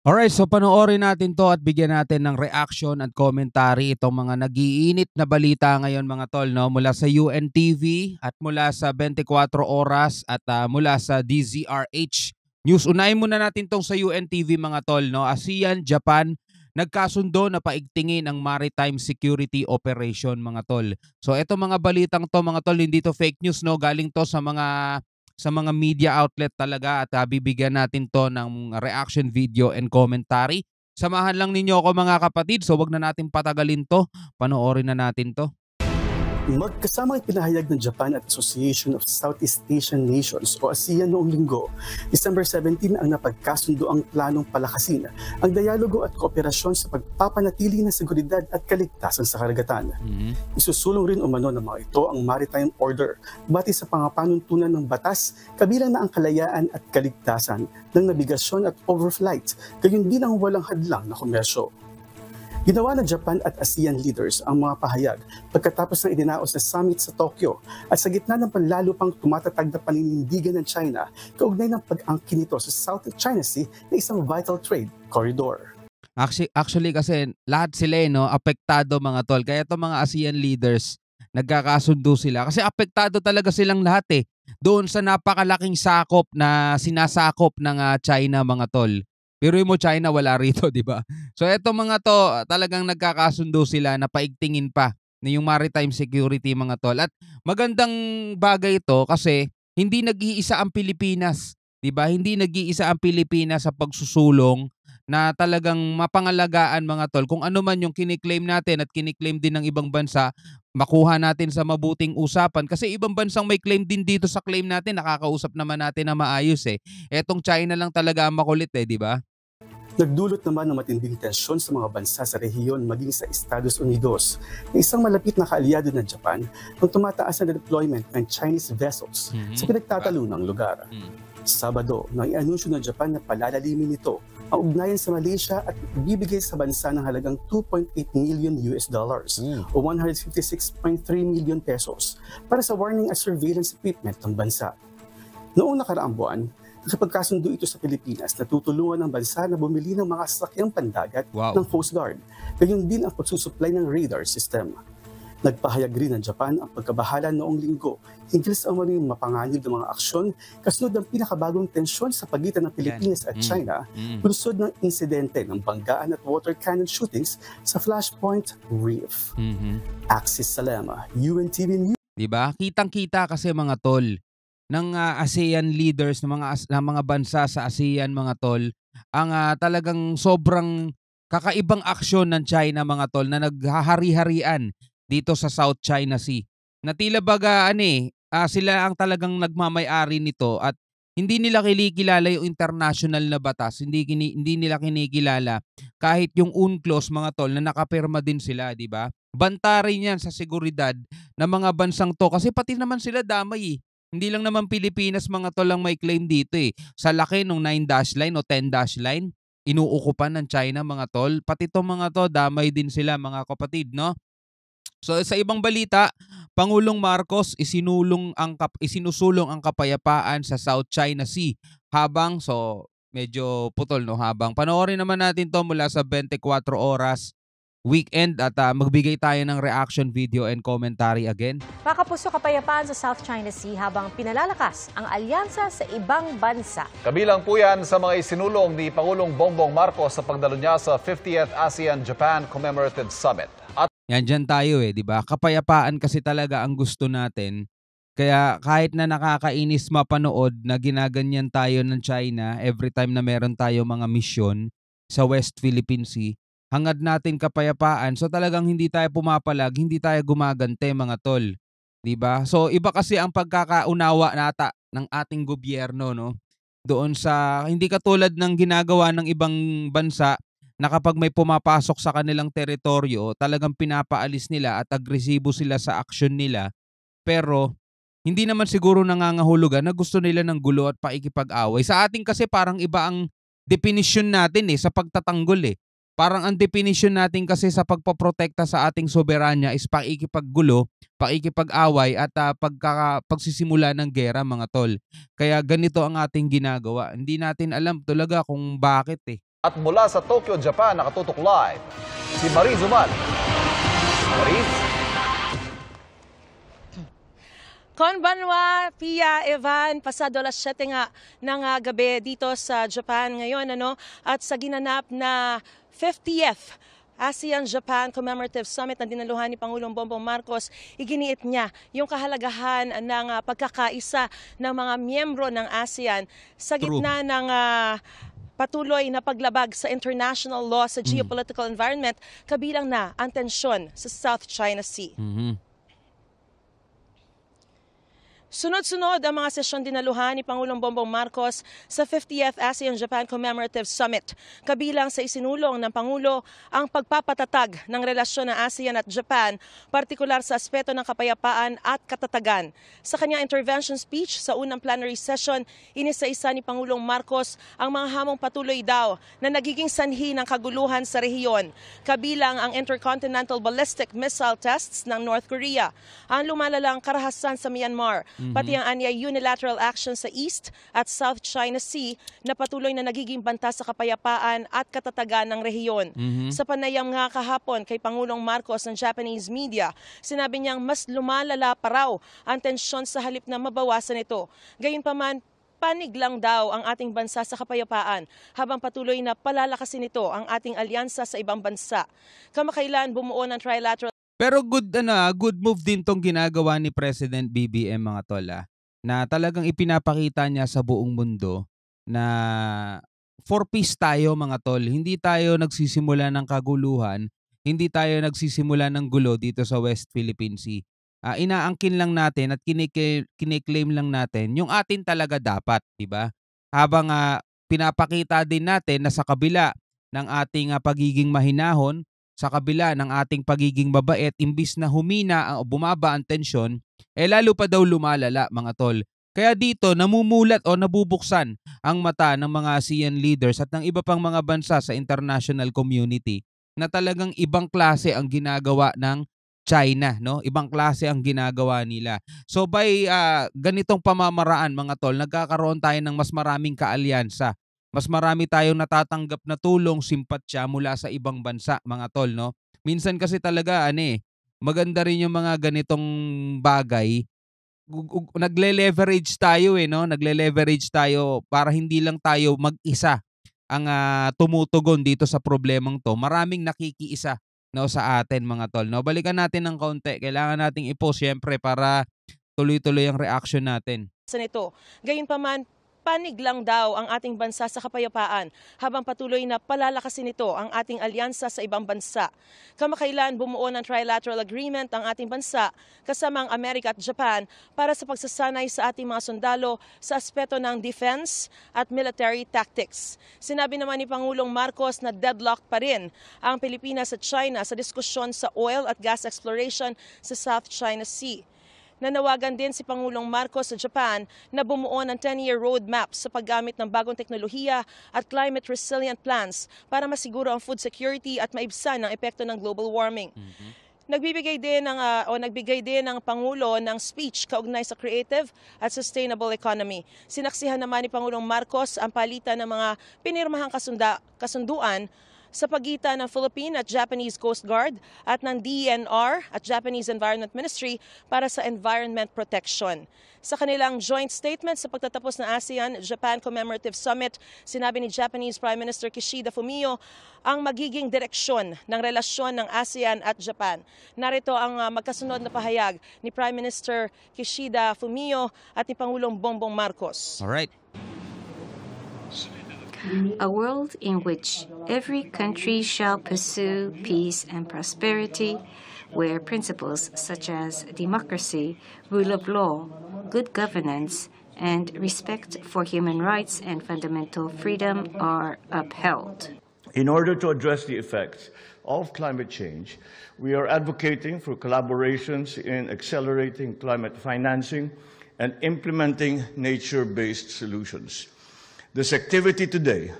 Alright, so panoorin natin 'to at bigyan natin ng reaction at commentary itong mga nag-iinit na balita ngayon mga tol 'no, mula sa UNTV at mula sa 24 Oras at, mula sa DZRH News. Unahin muna natin 'tong sa UNTV mga tol 'no. ASEAN, Japan nagkasundo na paigtingin ang maritime security operation mga tol. So etong mga balitang 'to mga tol, hindi 'to fake news 'no, galing 'to sa mga media outlet talaga at bibigyan natin 'to ng reaction video and commentary. Samahan lang ninyo ako mga kapatid, so 'wag na natin patagalin 'to, panoorin na natin 'to. Magkasamang ipinahayag ng Japan at Association of Southeast Asian Nations o ASEAN noong linggo, December 17 ang napagkasundo ang planong palakasin ang dialogo at kooperasyon sa pagpapanatili ng seguridad at kaligtasan sa karagatan. Isusulong rin umano ng mga ito ang maritime order batay sa pangapanuntunan ng batas, kabilang na ang kalayaan at kaligtasan ng nabigasyon at overflight, gayon din ang walang hadlang na komersyo. Ginawa ng Japan at ASEAN leaders ang mga pahayag pagkatapos ng idinaos na summit sa Tokyo at sa gitna ng panlalo pang tumatatag na paninindigan ng China kaugnay ng pag-angkin nito sa South China Sea na isang vital trade corridor. Actually kasi lahat sila, no, apektado mga tol. Kaya itong mga ASEAN leaders, nagkakasundo sila. Kasi apektado talaga silang lahat doon sa napakalaking sakop na sinasakop ng China mga tol. Pero mo China wala rito, di ba? So etong mga to, talagang nagkakasundo sila na paigtingin pa na yung maritime security mga tol. At magandang bagay ito kasi hindi nag-iisa ang Pilipinas, di ba? Hindi nag-iisa ang Pilipinas sa pagsusulong na talagang mapangalagaan mga tol. Kung ano man yung kiniklaim natin at kiniklaim din ng ibang bansa, makuha natin sa mabuting usapan. Kasi ibang bansang may claim din dito sa claim natin, nakakausap naman natin na maayos Etong China lang talaga ang makulit di ba? Nagdulot naman ng matinding tensyon sa mga bansa sa rehiyon maging sa Estados Unidos na isang malapit na kaalyado ng Japan ang tumataas na deployment ng Chinese vessels sa pinagtatalo ng lugar. Sabado, nang i-anunsyo ng Japan na palalalimin nito ang ugnayan sa Malaysia at bibigay sa bansa ng halagang 2.8 million US dollars o 156.3 million pesos para sa warning at surveillance equipment ng bansa. Noong nakaraang buwan, nakapagkasundo ito sa Pilipinas na tutulungan ng bansa na bumili ng mga sasakyang pandagat ng Coast Guard. Gayon din ang pagsusupply ng radar system. Nagpahayag rin ng Japan ang pagkabahala noong linggo hinggil sa umano'y mapanganib ng mga aksyon kasunod ng pinakabagong tensyon sa pagitan ng Pilipinas at China bunsod ng insidente ng banggaan at water cannon shootings sa Flashpoint Reef. Axis Salema, UNTV News. Diba? Kitang-kita kasi mga tol ng ASEAN leaders ng mga bansa sa ASEAN mga tol ang talagang sobrang kakaibang aksyon ng China mga tol na naghahari-harian dito sa South China Sea. Na tila baga sila ang talagang nagmamay-ari nito at hindi nila kinikilala yung international na batas, hindi nila kinikilala kahit yung UNCLOS mga tol na nakapirma din sila, di ba? Banta rin yan sa seguridad ng mga bansang to kasi pati naman sila damay Hindi lang naman Pilipinas mga tol lang may claim dito Sa laki nung 9-dash line o 10-dash line, inuukupan ng China mga tol. Pati itong mga to, damay din sila mga kapatid, no? So sa ibang balita, Pangulong Marcos isinusulong ang kapayapaan sa South China Sea habang medyo putol no habang panoorin naman natin to mula sa 24 Oras Weekend at magbigay tayo ng reaction video and commentary again. Makapuso kapayapaan sa South China Sea habang pinalalakas ang alyansa sa ibang bansa. Kabilang po yan sa mga isinulong ni Pangulong Bongbong Marcos sa pagdalo niya sa 50th ASEAN-Japan Commemorative Summit. Yan dyan tayo di ba? Kapayapaan kasi talaga ang gusto natin. Kaya kahit na nakakainis mapanood na ginaganyan tayo ng China every time na meron tayo mga misyon sa West Philippine Sea, hangad natin kapayapaan. So talagang hindi tayo pumapalag, hindi tayo gumagante mga tol. 'Di ba? So iba kasi ang pagkakaunawa nata ng ating gobyerno no. Doon sa hindi katulad ng ginagawa ng ibang bansa na kapag may pumapasok sa kanilang teritoryo, talagang pinapaalis nila at agresibo sila sa aksyon nila. Pero hindi naman siguro nangangahulugan na gusto nila ng gulo at pakikipag-away. Sa atin kasi parang iba ang definition natin sa pagtatanggol Parang ang definition natin kasi sa pagpoprotekta sa ating soberanya is pakikipaggulo, pakikipag-away at pagsisimula ng gera mga tol. Kaya ganito ang ating ginagawa. Hindi natin alam talaga kung bakit At mula sa Tokyo, Japan, nakatutok live si Mariz Umal. Mariz? Konbanwa, Pia, Evan, pasado alas 7 nga ng gabi dito sa Japan ngayon, at sa ginanap na 50th ASEAN-Japan Commemorative Summit na dinaluhan ni Pangulong Bongbong Marcos, iginiit niya yung kahalagahan ng pagkakaisa ng mga miyembro ng ASEAN sa gitna ng patuloy na paglabag sa international law sa geopolitical environment, kabilang na ang tensyon sa South China Sea. Sunod-sunod ang mga sesyon dinaluhan ni Pangulong Bongbong Marcos sa 50th ASEAN-Japan Commemorative Summit. Kabilang sa isinulong ng Pangulo ang pagpapatatag ng relasyon ng ASEAN at Japan, partikular sa aspeto ng kapayapaan at katatagan. Sa kanyang intervention speech sa unang plenary session, inisa-isa ni Pangulong Marcos ang mga hamong patuloy daw na nagiging sanhi ng kaguluhan sa rehiyon. Kabilang ang intercontinental ballistic missile tests ng North Korea, ang lumalalang karahasan sa Myanmar, pati ang anyay unilateral action sa East at South China Sea na patuloy na nagiging banta sa kapayapaan at katatagan ng rehiyon. Sa panayam nga kahapon kay Pangulong Marcos ng Japanese media, sinabi niyang mas lumalala pa raw ang tensyon sa halip na mabawasan ito. Gayunpaman, panig lang daw ang ating bansa sa kapayapaan habang patuloy na palalakasin ito ang ating alyansa sa ibang bansa. Kamakailan bumuo ng trilateral. Pero good move din tong ginagawa ni President BBM, mga tol, na talagang ipinapakita niya sa buong mundo na for peace tayo, mga tol. Hindi tayo nagsisimula ng kaguluhan, hindi tayo nagsisimula ng gulo dito sa West Philippine Sea. Inaangkin lang natin at kiniklaim lang natin yung atin talaga dapat, di ba? Habang pinapakita din natin na sa kabila ng ating pagiging mahinahon, sa kabila ng ating pagiging mabait, imbis na humina o bumaba ang tensyon, lalo pa daw lumalala, mga tol. Kaya dito namumulat o nabubuksan ang mata ng mga ASEAN leaders at ng iba pang mga bansa sa international community na talagang ibang klase ang ginagawa ng China, no? Ibang klase ang ginagawa nila. So by ganitong pamamaraan, mga tol, nagkakaroon tayo ng mas maraming kaalyansa. Mas marami tayong natatanggap na tulong, simpatsya mula sa ibang bansa, mga tol, no? Minsan kasi talaga, maganda rin yung mga ganitong bagay. Nagle-leverage tayo, no? Nagle-leverage tayo para hindi lang tayo mag-isa ang tumutugon dito sa problemang to. Maraming nakikiisa, no, sa atin, mga tol, no? Balikan natin ng kaunti. Kailangan nating i-post, syempre, para tuloy-tuloy ang reaction natin. Nito. Gayunpaman, panig lang daw ang ating bansa sa kapayapaan habang patuloy na palalakasin ito ang ating alyansa sa ibang bansa. Kamakailan bumuo ng trilateral agreement ang ating bansa kasama ang Amerika at Japan para sa pagsasanay sa ating mga sundalo sa aspeto ng defense at military tactics. Sinabi naman ni Pangulong Marcos na deadlock pa rin ang Pilipinas at China sa diskusyon sa oil at gas exploration sa South China Sea. Nanawagan din si Pangulong Marcos sa Japan na bumuo ng 10-year roadmap sa paggamit ng bagong teknolohiya at climate resilient plans para masiguro ang food security at maibsan ang epekto ng global warming. Nagbigay din ng Pangulo ng speech kaugnay sa creative at sustainable economy. Sinaksihan naman ni Pangulong Marcos ang palitan ng mga pinirmahang kasunduan sa pagitan ng Philippine at Japanese Coast Guard at ng DENR at Japanese Environment Ministry para sa environment protection. Sa kanilang joint statement sa pagtatapos ng ASEAN-Japan Commemorative Summit, sinabi ni Japanese Prime Minister Kishida Fumio ang magiging direksyon ng relasyon ng ASEAN at Japan. Narito ang magkasunod na pahayag ni Prime Minister Kishida Fumio at ni Pangulong Bongbong Marcos. All right. A world in which every country shall pursue peace and prosperity, where principles such as democracy, rule of law, good governance, and respect for human rights and fundamental freedom are upheld. In order to address the effects of climate change, we are advocating for collaborations in accelerating climate financing and implementing nature-based solutions. This activity today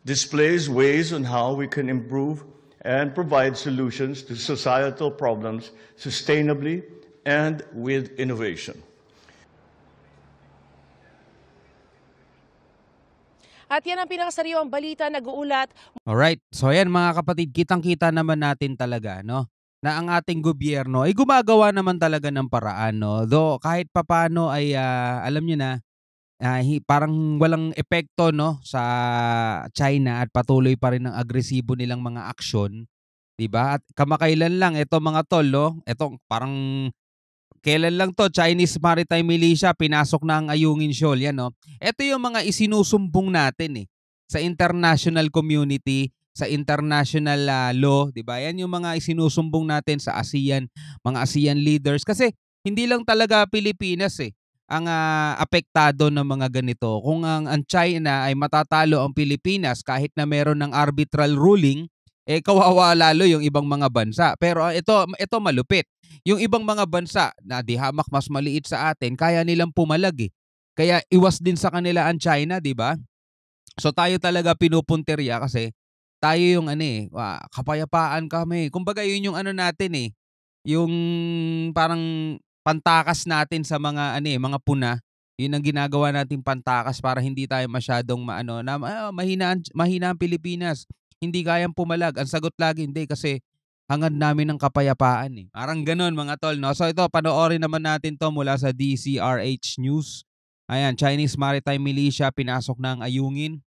displays ways on how we can improve and provide solutions to societal problems sustainably and with innovation. At yan ang pinakasariwang balita nag-uulat. Alright, so ayan mga kapatid, kitang-kita naman natin talaga, no, na ang ating gobyerno ay gumagawa naman talaga ng paraan, no. Though kahit papaano ay alam niyo na, parang walang epekto, no, sa China at patuloy pa rin ang agresibo nilang mga aksyon, 'di ba? At kamakailan lang eto mga tol, no, eto parang kailan lang 'to, Chinese Maritime Militia pinasok na ang Ayungin Shoal, yan, no. Eto yung mga isinusumbong natin, sa international community, sa international law, 'di ba? Yan yung mga isinusumbong natin sa ASEAN, mga ASEAN leaders kasi hindi lang talaga Pilipinas ang apektado ng mga ganito. Kung ang China ay matatalo ang Pilipinas kahit na meron ng arbitral ruling, kawawa lalo yung ibang mga bansa. Pero ito malupit. Yung ibang mga bansa na di hamak mas maliit sa atin, kaya nilang pumalag. Kaya iwas din sa kanila ang China, 'di ba? So tayo talaga pinupuntirya kasi tayo yung kapayapaan kami. Kumbaga yun yung natin yung parang pantakas natin sa mga mga puna. Yun ang ginagawa nating pantakas para hindi tayo masyadong mahina ang Pilipinas. Hindi kayang pumalag. Ang sagot lagi hindi kasi hangad namin ng kapayapaan. Parang ganoon mga tol, no? So ito, panoorin naman natin to mula sa DCRH News. Ayan, Chinese Maritime Militia pinasok na ang Ayungin.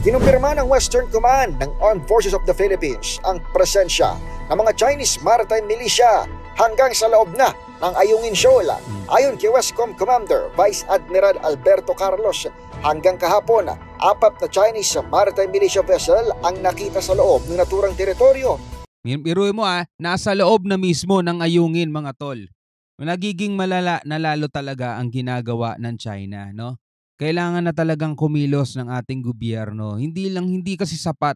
Kinumpirma ng Western Command ng Armed Forces of the Philippines ang presensya ng mga Chinese Maritime Militia hanggang sa loob na ng Ayungin Shoal. Ayon kay Westcom Commander Vice Admiral Alberto Carlos, hanggang kahapon, 4 na Chinese Maritime Militia vessel ang nakita sa loob ng naturang teritoryo. Biruin mo nasa loob na mismo ng Ayungin mga tol. Nagiging malala na lalo talaga ang ginagawa ng China, no? Kailangan na talagang kumilos ng ating gobyerno. Hindi kasi sapat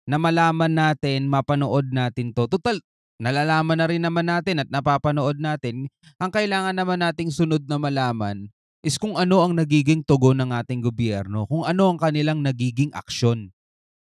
na malaman natin, mapanood natin to. Total, nalalaman na rin naman natin at napapanood natin. Ang kailangan naman nating sunod na malaman is kung ano ang nagiging tugon ng ating gobyerno, kung ano ang kanilang nagiging aksyon.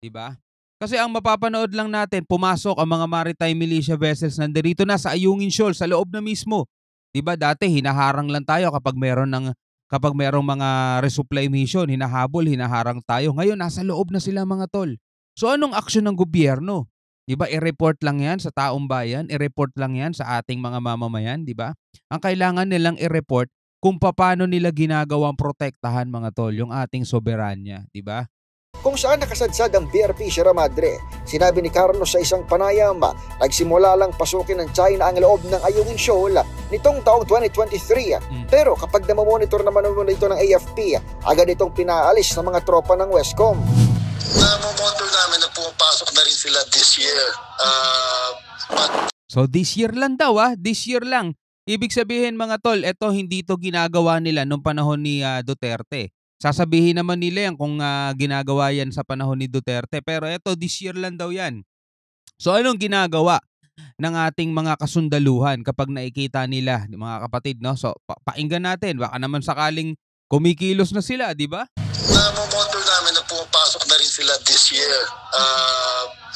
'Di ba? Kasi ang mapapanood lang natin, pumasok ang mga maritime militia vessels nandito na sa Ayungin Shoal, sa loob na mismo. 'Di ba? Dati hinaharang lang tayo kapag merong mga resupply mission, hinaharang tayo. Ngayon nasa loob na sila mga tol. So anong aksyon ng gobyerno? 'Di ba? I-report lang 'yan sa taong bayan, i-report lang 'yan sa ating mga mamamayan, 'di ba? Ang kailangan nilang i-report kung paano nila ginagawang protektahan mga tol yung ating soberanya, 'di ba? Kung saan nakasadsad ang BRP Sierra Madre, sinabi ni Carlos sa isang panayam, nagsimula lang pasukin ng China ang loob ng Ayungin Shoal nitong taong 2023. Pero kapag namomonitor naman ito ng AFP, agad itong pinaalis ng mga tropa ng Westcom. Namomonitor namin na pumapasok na rin sila this year. So this year lang daw this year lang. Ibig sabihin mga tol, eto hindi to ginagawa nila nung panahon ni Duterte. Sasabihin naman nila yan kung ginagawa yan sa panahon ni Duterte. Pero eto, this year lang daw yan. So anong ginagawa ng ating mga kasundaluhan kapag nakikita nila, mga kapatid, no? So pakinggan natin, baka naman sakaling kumikilos na sila, di ba? Namomonitor namin na pumapasok na rin sila this year.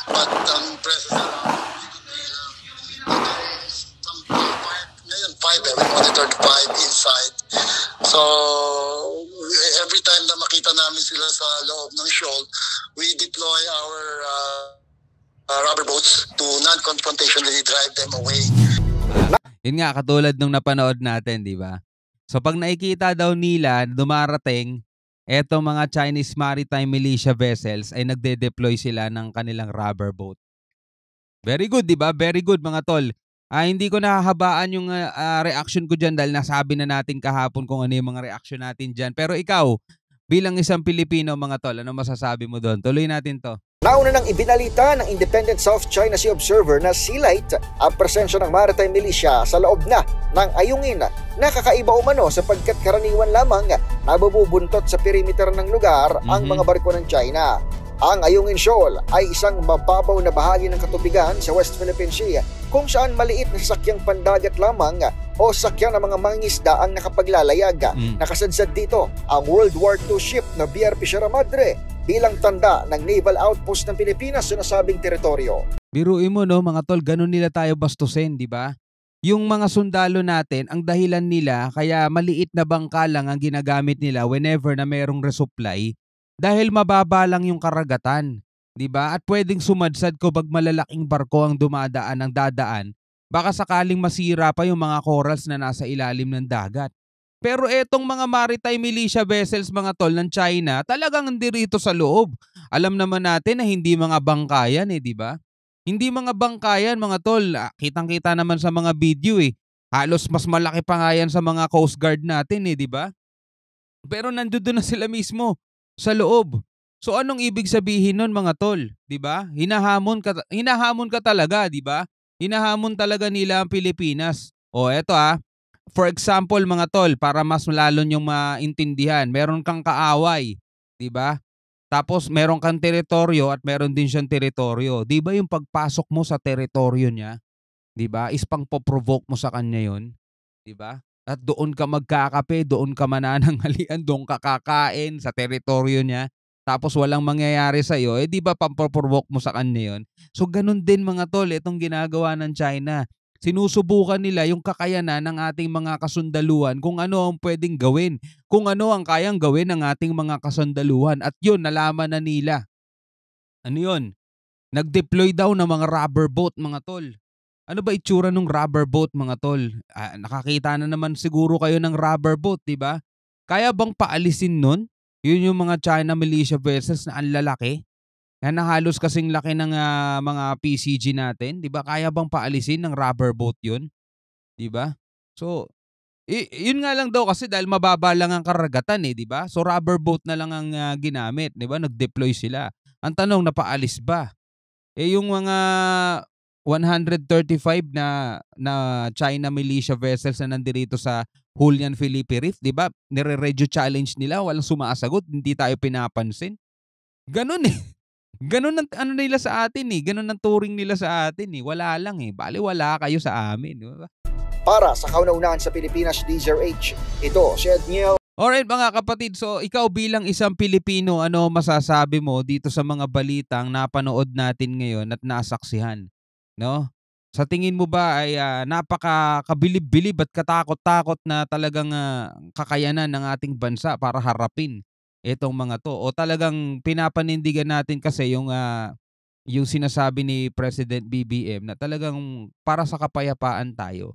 But ang president ngayon 5, we monitored 5 inside. So every time na makita namin sila sa loob ng shoal, we deploy our rubber boats to non-confrontationally drive them away. Yun nga, katulad nung napanood natin, di ba? So pag nakikita daw nila dumarating etong mga Chinese Maritime Militia vessels, ay nagde-deploy sila ng kanilang rubber boat. Very good, di ba? Very good mga tol. Hindi ko nahahabaan yung reaction ko dyan dahil nasabi na natin kahapon kung ano yung mga reaction natin dyan. Pero ikaw, bilang isang Pilipino mga tol, ano masasabi mo doon? Tuloy natin to. Nauna nang ibinalita ng Independent South China Sea Observer na Sealight ang presensya ng Maritime Militia sa loob na ng Ayungin. Nakakaiba umano sapagkat karaniwan lamang nabubuntot sa perimeter ng lugar ang mga barko ng China. Ang Ayungin Shoal ay isang mababaw na bahagi ng katubigan sa West Philippine Sea kung saan maliit na sasakyang pandagat lamang o sasakyan ng mga mangingisda ang nakapaglalayag. Nakasadsad dito ang World War II ship na BRP Sierra Madre bilang tanda ng naval outpost ng Pilipinas sa nasabing teritoryo. Biruin mo no mga tol, ganun nila tayo bastusin, di ba? Yung mga sundalo natin, ang dahilan nila kaya maliit na bangka lang ang ginagamit nila whenever na mayroong resupply dahil mababa lang yung karagatan, 'di ba? At pwedeng sumadsad kapag malalaking barko ang dadaan, baka sakaling masira pa yung mga corals na nasa ilalim ng dagat. Pero etong mga maritime militia vessels mga tol ng China, talagang nandito sa loob. Alam naman natin na hindi mga bangkayan 'di ba? Hindi mga bangkayan mga tol. Kitang-kita naman sa mga video Halos mas malaki pa nga yan sa mga Coast Guard natin 'di ba? Pero nandoon na sila mismo sa loob. So anong ibig sabihin nun mga tol, 'di ba? Hinahamon ka talaga, 'di ba? Hinahamon talaga nila ang Pilipinas. O eto for example mga tol, para mas lalo niyong maintindihan, meron kang kaaway, 'di ba? Tapos meron kang teritoryo at meron din siyang teritoryo. 'Di ba yung pagpasok mo sa teritoryo niya, 'di ba? Is pang-provoke mo sa kanya 'yon, 'di ba? At doon ka magkakape, doon ka manananghalian, doon ka kakain sa teritoryo niya. Tapos walang mangyayari sa iyo, 'di ba pampo-provoke mo sa kanya 'yon? So ganun din mga tol, itong ginagawa ng China. Sinusubukan nila yung kakayanan ng ating mga kasundaluhan kung ano ang pwedeng gawin, kung ano ang kayang gawin ng ating mga kasundaluhan. At yun, nalaman na nila. Ano yun? Nag-deploy daw ng mga rubber boat mga tol. Ano ba itsura ng rubber boat mga tol? Nakakita na naman siguro kayo ng rubber boat, 'di ba? Kaya bang paalisin nun? Yun yung mga China militia vessels na ang lalaki. Na halos kasing laki ng mga PCG natin, 'di ba? Kaya bang paalisin ng rubber boat 'yun? 'Di ba? So, yun nga lang daw kasi dahil mababa lang ang karagatan 'di ba? So rubber boat na lang ang ginamit, 'di ba? Nag-deploy sila. Ang tanong, napaalis ba? Yung mga 135 na China militia vessels na nandito sa Hulian Philippine Reef, 'di ba? Nire-radio challenge nila, walang sumasagot, hindi tayo pinapansin. Ganun Ganun ang ano nila sa atin ganun ang turing nila sa atin wala lang balewala kayo sa amin, 'di ba? Para sa kauna-unahan sa Pilipinas, DZRH, ito si Edniel. Alright mga kapatid, so ikaw bilang isang Pilipino, ano masasabi mo dito sa mga balitang napanood natin ngayon at nasaksihan, no? Sa tingin mo ba ay napakakabilib-bilib at katakot-takot na talagang kakayanan ng ating bansa para harapin itong mga to? O talagang pinapanindigan natin kasi yung sinasabi ni President BBM na talagang para sa kapayapaan tayo.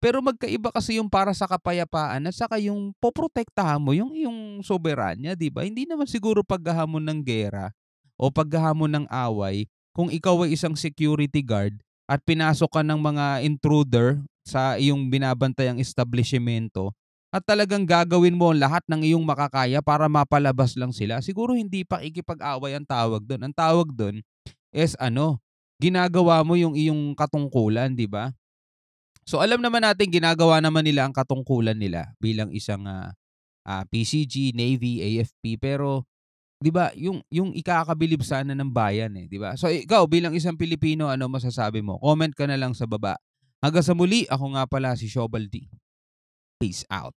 Pero magkaiba kasi yung para sa kapayapaan at saka yung poprotektahan mo yung iyong soberanya, 'di ba? Hindi naman siguro paghahamon ng giyera o paghahamon ng away kung ikaw ay isang security guard at pinasok ka ng mga intruder sa iyong binabantayang establishmento at talagang gagawin mo lahat ng iyong makakaya para mapalabas lang sila. Siguro hindi pakikipag-away ang tawag doon. Ang tawag doon is ginagawa mo yung iyong katungkulan, 'di ba? So alam naman natin ginagawa naman nila ang katungkulan nila bilang isang PCG, Navy, AFP, pero 'di ba yung ikakabilib sana ng bayan 'di ba? So ikaw bilang isang Pilipino, ano masasabi mo? Comment ka na lang sa baba. Hanggang sa muli, ako nga pala si Shobal D. Peace out.